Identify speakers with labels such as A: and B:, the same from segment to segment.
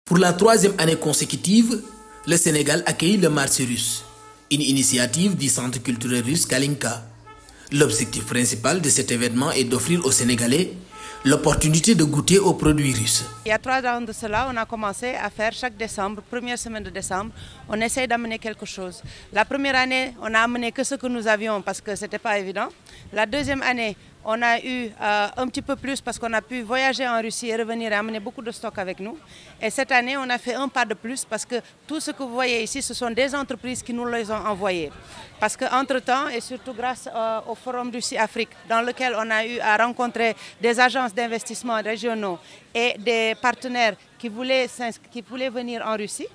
A: Pour la troisième année consécutive, le Sénégal accueille le marché russe, une initiative du Centre culturel russe Kalinka. L'objectif principal de cet événement est d'offrir aux Sénégalais l'opportunité de goûter aux produits russes.
B: Il y a 3 ans de cela, on a commencé à faire chaque décembre, première semaine de décembre, on essaie d'amener quelque chose. La première année, on n'a amené que ce que nous avions parce que ce n'était pas évident. La deuxième année, on a eu un petit peu plus parce qu'on a pu voyager en Russie et revenir et amener beaucoup de stock avec nous. Et cette année, on a fait un pas de plus parce que tout ce que vous voyez ici, ce sont des entreprises qui nous les ont envoyés. Parce qu'entre-temps, et surtout grâce au Forum Russie-Afrique, dans lequel on a eu à rencontrer des agences d'investissement régionaux et des partenaires qui voulaient venir en Russie,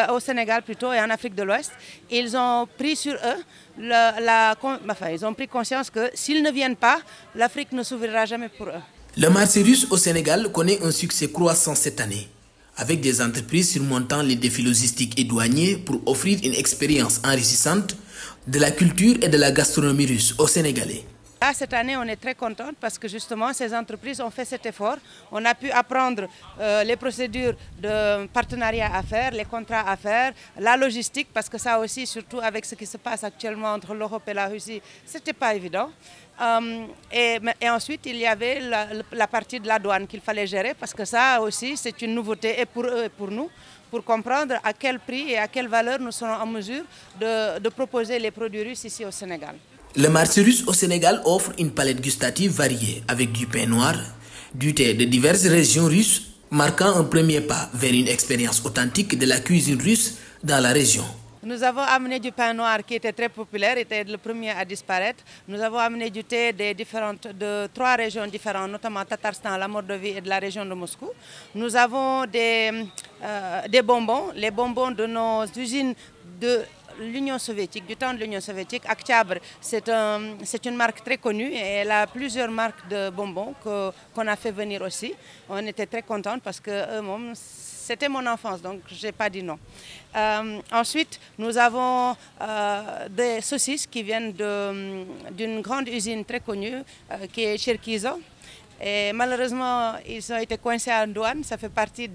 B: au Sénégal plutôt et en Afrique de l'Ouest, ils ont pris sur eux, ils ont pris conscience que s'ils ne viennent pas, l'Afrique ne s'ouvrira jamais pour eux.
A: Le marché russe au Sénégal connaît un succès croissant cette année, avec des entreprises surmontant les défis logistiques et douaniers pour offrir une expérience enrichissante de la culture et de la gastronomie russe aux Sénégalais.
B: Cette année, on est très contente parce que justement, ces entreprises ont fait cet effort. On a pu apprendre les procédures de partenariat à faire, les contrats à faire, la logistique, parce que ça aussi, surtout avec ce qui se passe actuellement entre l'Europe et la Russie, ce n'était pas évident. Et ensuite, il y avait la partie de la douane qu'il fallait gérer, parce que ça aussi, c'est une nouveauté et pour eux et pour nous, pour comprendre à quel prix et à quelle valeur nous serons en mesure de proposer les produits russes ici au Sénégal.
A: Le marché russe au Sénégal offre une palette gustative variée avec du pain noir, du thé de diverses régions russes, marquant un premier pas vers une expérience authentique de la cuisine russe dans la région.
B: Nous avons amené du pain noir qui était très populaire, était le premier à disparaître. Nous avons amené du thé de 3 régions différentes, notamment Tatarstan, la Mordovie et de la région de Moscou. Nous avons des bonbons, les bonbons de nos usines de l'Union soviétique, du temps de l'Union soviétique. Aktyabre, c'est une marque très connue et elle a plusieurs marques de bonbons qu'on a fait venir aussi. On était très contents parce que c'était mon enfance, donc je n'ai pas dit non. Ensuite, nous avons des saucisses qui viennent d'une grande usine très connue qui est Cherkizo. Et malheureusement, ils ont été coincés en douane. Ça fait partie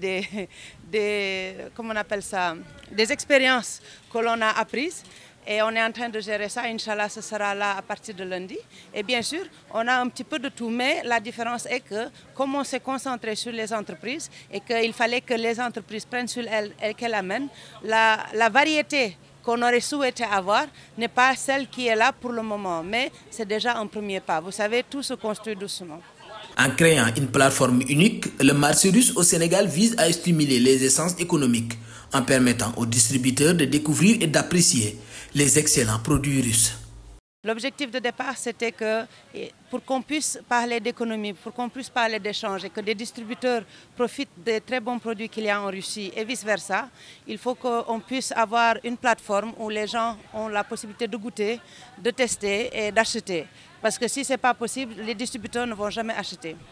B: comment on appelle ça, des expériences que l'on a apprises. Et on est en train de gérer ça. Inch'Allah, ce sera là à partir de lundi. Et bien sûr, on a un petit peu de tout. Mais la différence est que, comme on s'est concentré sur les entreprises et qu'il fallait que les entreprises prennent sur elles et qu'elles amènent, la variété qu'on aurait souhaité avoir n'est pas celle qui est là pour le moment. Mais c'est déjà un premier pas. Vous savez, tout se construit doucement.
A: En créant une plateforme unique, le marché russe au Sénégal vise à stimuler les essences économiques en permettant aux distributeurs de découvrir et d'apprécier les excellents produits russes.
B: L'objectif de départ, c'était que pour qu'on puisse parler d'économie, pour qu'on puisse parler d'échange et que des distributeurs profitent des très bons produits qu'il y a en Russie et vice-versa, il faut qu'on puisse avoir une plateforme où les gens ont la possibilité de goûter, de tester et d'acheter. Parce que si ce n'est pas possible, les distributeurs ne vont jamais acheter.